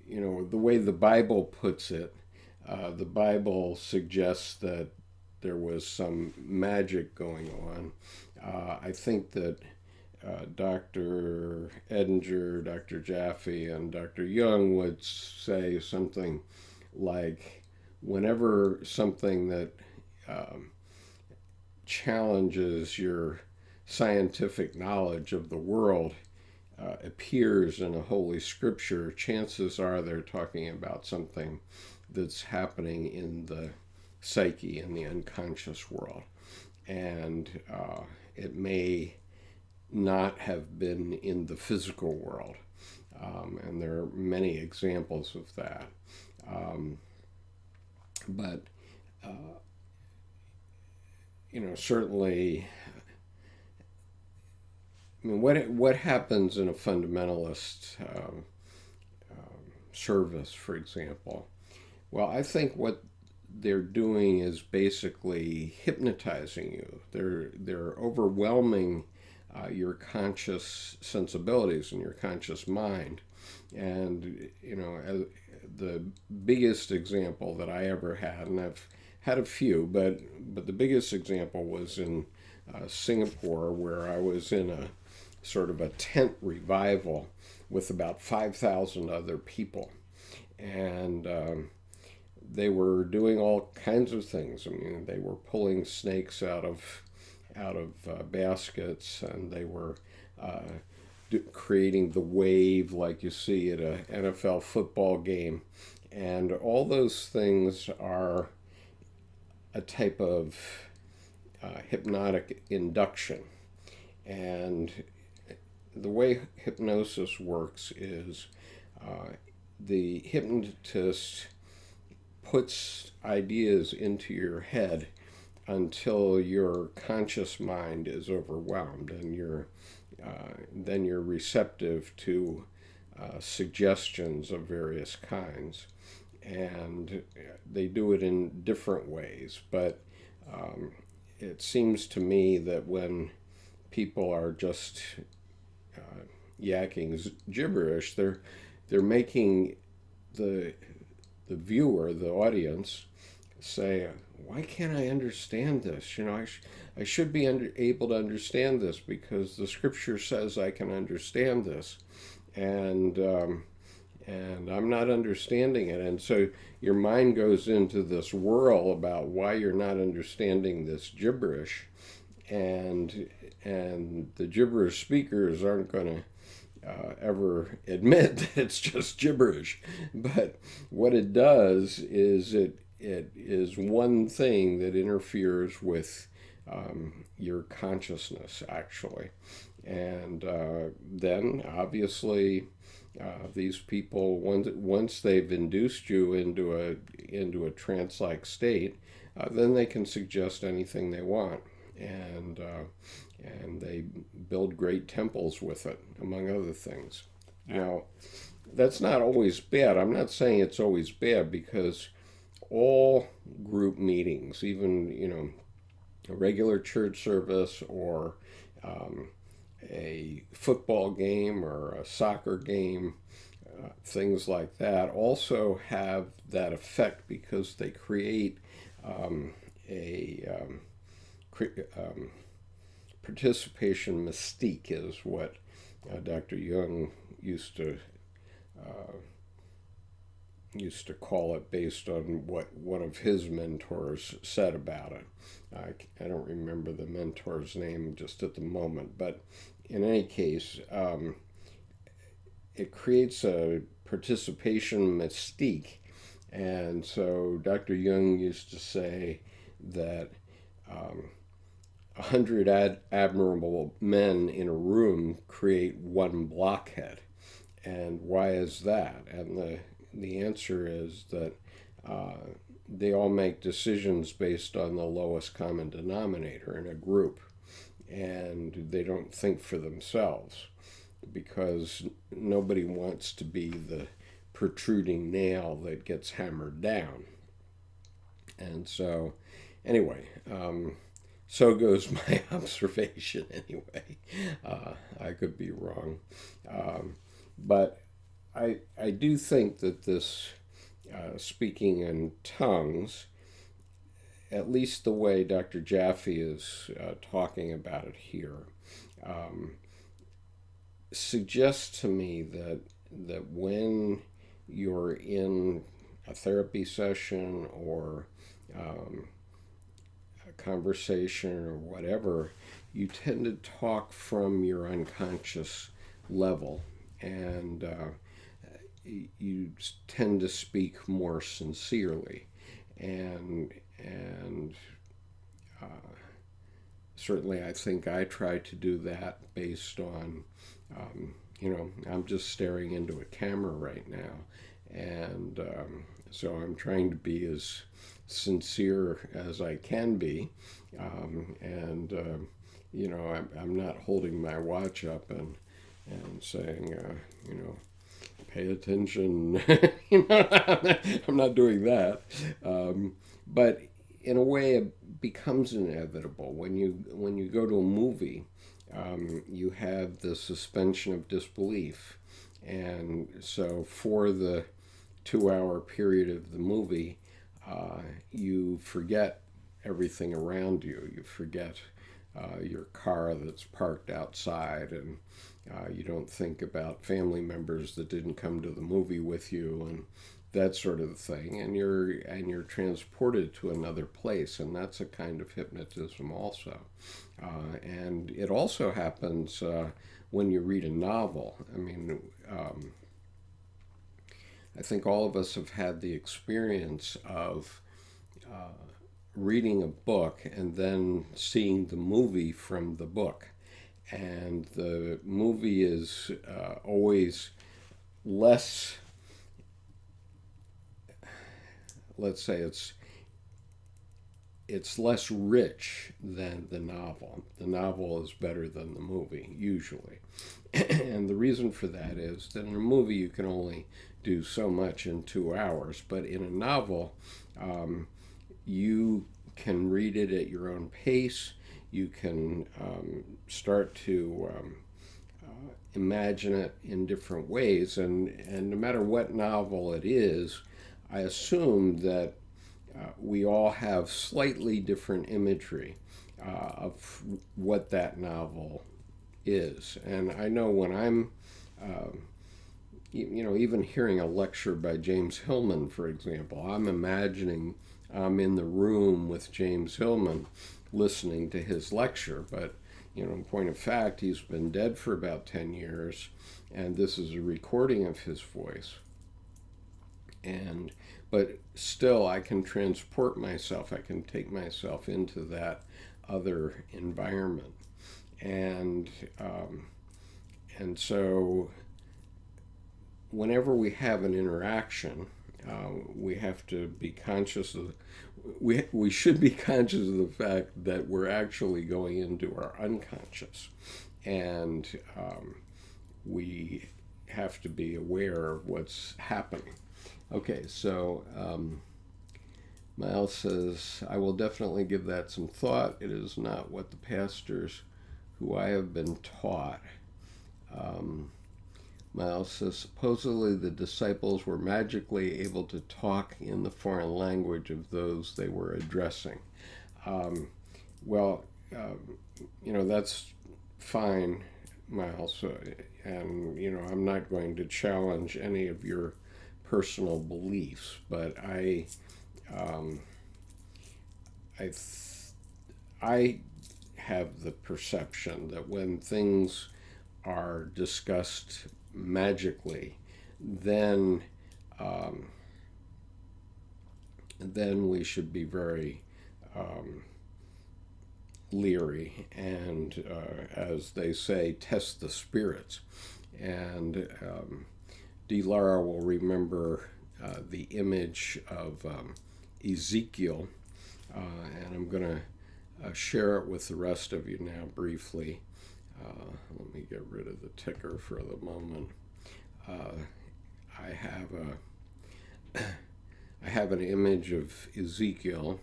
the way the Bible puts it, the Bible suggests that there was some magic going on. I think that Dr. Edinger, Dr. Jaffe, and Dr. Jung would say something like whenever something that um, challenges your scientific knowledge of the world appears in a holy scripture, chances are they're talking about something that's happening in the psyche, in the unconscious world. And it may not have been in the physical world. And there are many examples of that. Um, but, uh, certainly, I mean, what happens in a fundamentalist service, for example? Well, I think what they're doing is basically hypnotizing you. They're overwhelming your conscious sensibilities and your conscious mind. And the biggest example that I ever had, and I've had a few, but the biggest example was in Singapore, where I was in a sort of a tent revival with about 5,000 other people, and they were doing all kinds of things. I mean, they were pulling snakes out of baskets, and they were uh, creating the wave like you see at a NFL football game, and all those things are a type of hypnotic induction. And the way hypnosis works is the hypnotist puts ideas into your head until your conscious mind is overwhelmed, and then you're receptive to suggestions of various kinds. And they do it in different ways, but um, it seems to me that when people are just uh, yakking gibberish, they're making the viewer, the audience, say, "Why can't I understand this? I should be able to understand this because the scripture says I can understand this, and I'm not understanding it." And so your mind goes into this whirl about why you're not understanding this gibberish, and the gibberish speakers aren't going to ever admit that it's just gibberish. But what it does is it is one thing that interferes with your consciousness, actually. And then, obviously, these people, once they've induced you into a trance-like state, then they can suggest anything they want, and they build great temples with it, among other things. Now, that's not always bad. I'm not saying it's always bad, because all group meetings, even a regular church service, or um, a football game or a soccer game, things like that, also have that effect, because they create a um, participation mystique, is what Dr. Jung uh, used to call it, based on what one of his mentors said about it. I don't remember the mentor's name just at the moment, but in any case, it creates a participation mystique. And so Dr. Jung used to say that 100 admirable men in a room create one blockhead. And why is that? And the answer is that uh, they all make decisions based on the lowest common denominator in a group, and they don't think for themselves, because nobody wants to be the protruding nail that gets hammered down. And so, anyway, so goes my observation anyway. I could be wrong. But I do think that this speaking in tongues, at least the way Dr. Jaffe is talking about it here, um, suggests to me that when you're in a therapy session or um, a conversation or whatever, you tend to talk from your unconscious level, and you tend to speak more sincerely, and uh, certainly I think I try to do that based on, I'm just staring into a camera right now, and so I'm trying to be as sincere as I can be, and I'm not holding my watch up and saying, pay attention. I'm not doing that. But in a way, it becomes inevitable when you go to a movie. You have the suspension of disbelief, and so for the 2 hour period of the movie, you forget everything around you. You forget your car that's parked outside, and you don't think about family members that didn't come to the movie with you, and that sort of thing. And you're transported to another place, and that's a kind of hypnotism also. And it also happens when you read a novel. I mean, I think all of us have had the experience of reading a book and then seeing the movie from the book. And the movie is always less, let's say it's less rich than the novel. The novel is better than the movie, usually. And the reason for that is that in a movie you can only do so much in 2 hours, but in a novel, you can read it at your own pace. You can start to imagine it in different ways, and no matter what novel it is, I assume that we all have slightly different imagery of what that novel is. And I know when I'm, even hearing a lecture by James Hillman, for example, I'm imagining I'm in the room with James Hillman listening to his lecture. But, in point of fact, he's been dead for about 10 years, and this is a recording of his voice. But still, I can transport myself. I can take myself into that other environment, and so whenever we have an interaction, we have to be conscious of. We should be conscious of the fact that we're actually going into our unconscious, and we have to be aware of what's happening. Okay, so Miles says, I will definitely give that some thought. It is not what the pastors who I have been taught. Miles says, supposedly the disciples were magically able to talk in the foreign language of those they were addressing. Well, that's fine, Miles, and, I'm not going to challenge any of your personal beliefs, but I have the perception that when things are discussed magically, then we should be very leery and, as they say, test the spirits. And Dee Lara will remember the image of Ezekiel, and I'm going to share it with the rest of you now briefly. Let me get rid of the ticker for the moment. I have an image of Ezekiel.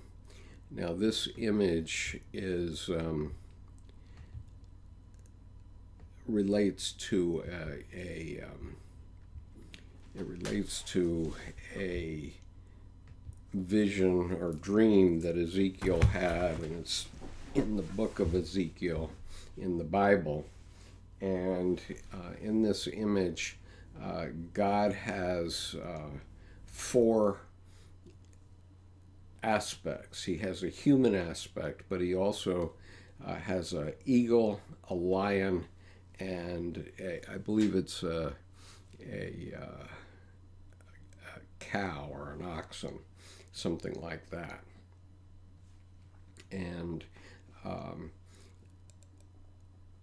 Now this image is relates to It relates to a vision or dream that Ezekiel had, and it's in the book of Ezekiel in the Bible. And in this image, God has four aspects. He has a human aspect, but he also has an eagle, a lion, and I believe it's a cow or an oxen, something like that. And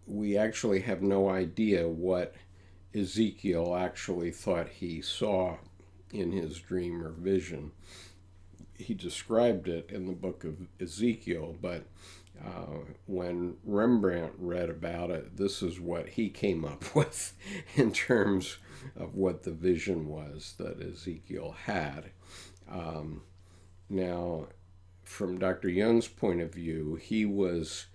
we actually have no idea what Ezekiel actually thought he saw in his dream or vision. He described it in the book of Ezekiel, but when Rembrandt read about it, this is what he came up with in terms of what the vision was that Ezekiel had. Now, from Dr. Jung's point of view, he was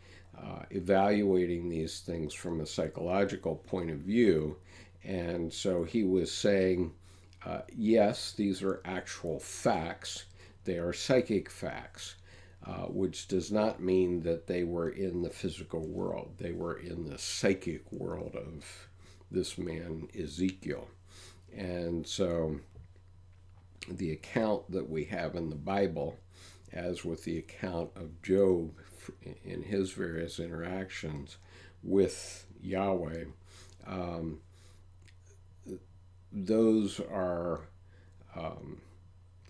evaluating these things from a psychological point of view, and so he was saying, yes, these are actual facts. They are psychic facts, which does not mean that they were in the physical world. They were in the psychic world of this man, Ezekiel. And so the account that we have in the Bible, as with the account of Job in his various interactions with Yahweh, those are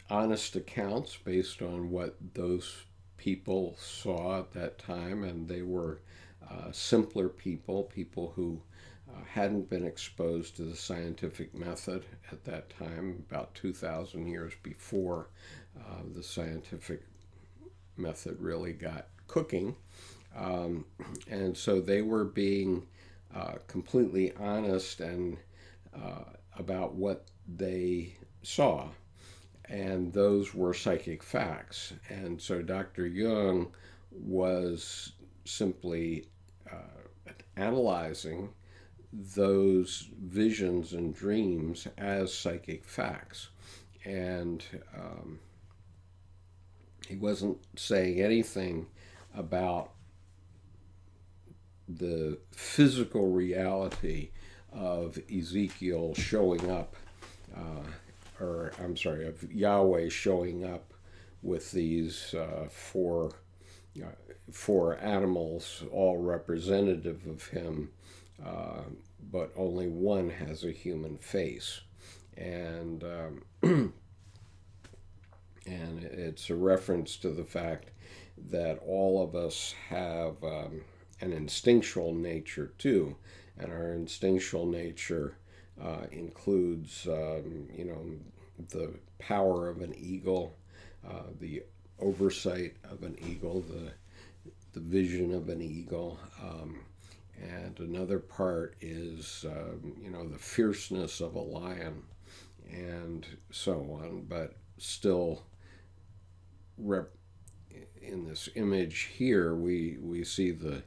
honest accounts based on what those people saw at that time, and they were simpler people who hadn't been exposed to the scientific method at that time, about 2,000 years before the scientific method really got cooking. And so they were being completely honest and about what they saw. And those were psychic facts. And so Dr. Jung was simply analyzing those visions and dreams as psychic facts. And he wasn't saying anything about the physical reality of Ezekiel showing up, of Yahweh showing up with these four animals, all representative of him, but only one has a human face. And and it's a reference to the fact that all of us have an instinctual nature too, and our instinctual nature includes, the power of an eagle, the oversight of an eagle, the vision of an eagle, and another part is, the fierceness of a lion, and so on. But still, in this image here, we see the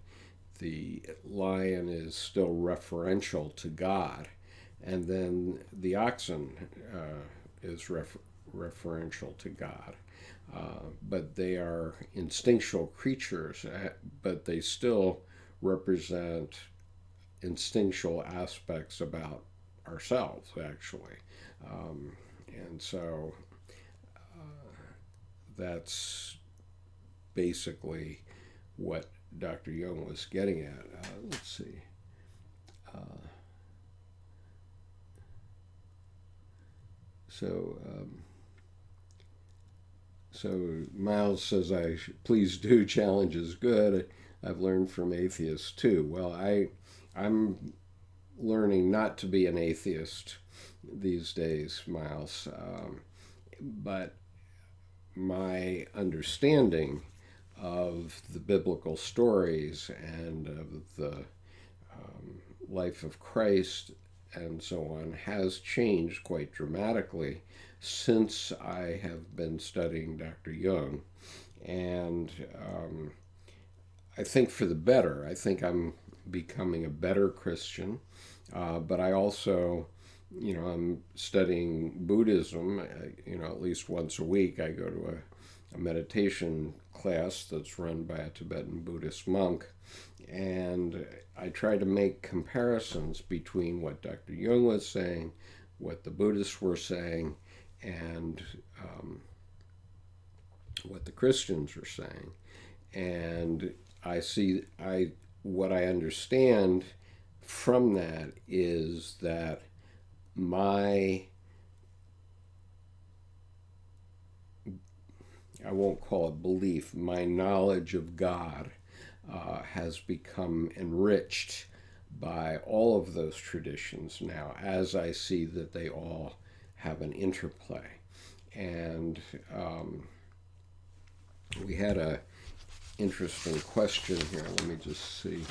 lion is still referential to God, and then the oxen is referential to God. But they are instinctual creatures, but they still represent instinctual aspects about ourselves, actually. And so that's basically what Dr. Jung was getting at. Let's see. So Miles says, please do, challenge is good. I've learned from atheists too. Well, I'm learning not to be an atheist these days, Miles. But my understanding of the biblical stories and of the life of Christ and so on has changed quite dramatically since I have been studying Dr. Jung. And I think for the better. I think I'm becoming a better Christian, but I also I'm studying Buddhism, at least once a week. I go to a meditation class that's run by a Tibetan Buddhist monk, and I try to make comparisons between what Dr. Jung was saying, what the Buddhists were saying, and what the Christians are saying. And what I understand from that is that my, I won't call it belief, my knowledge of God has become enriched by all of those traditions now, as I see that they all have an interplay. And we had a interesting question here. Let me just see.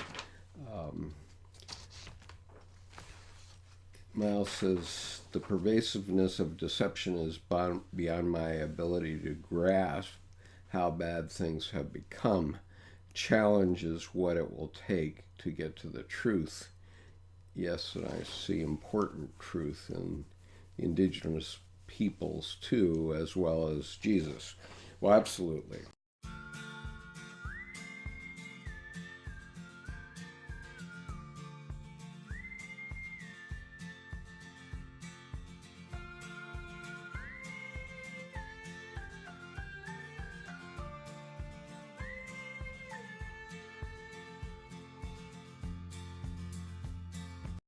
Miles says, the pervasiveness of deception is beyond my ability to grasp how bad things have become. Challenges what it will take to get to the truth. Yes, and I see important truth in indigenous peoples too, as well as Jesus. Well, absolutely.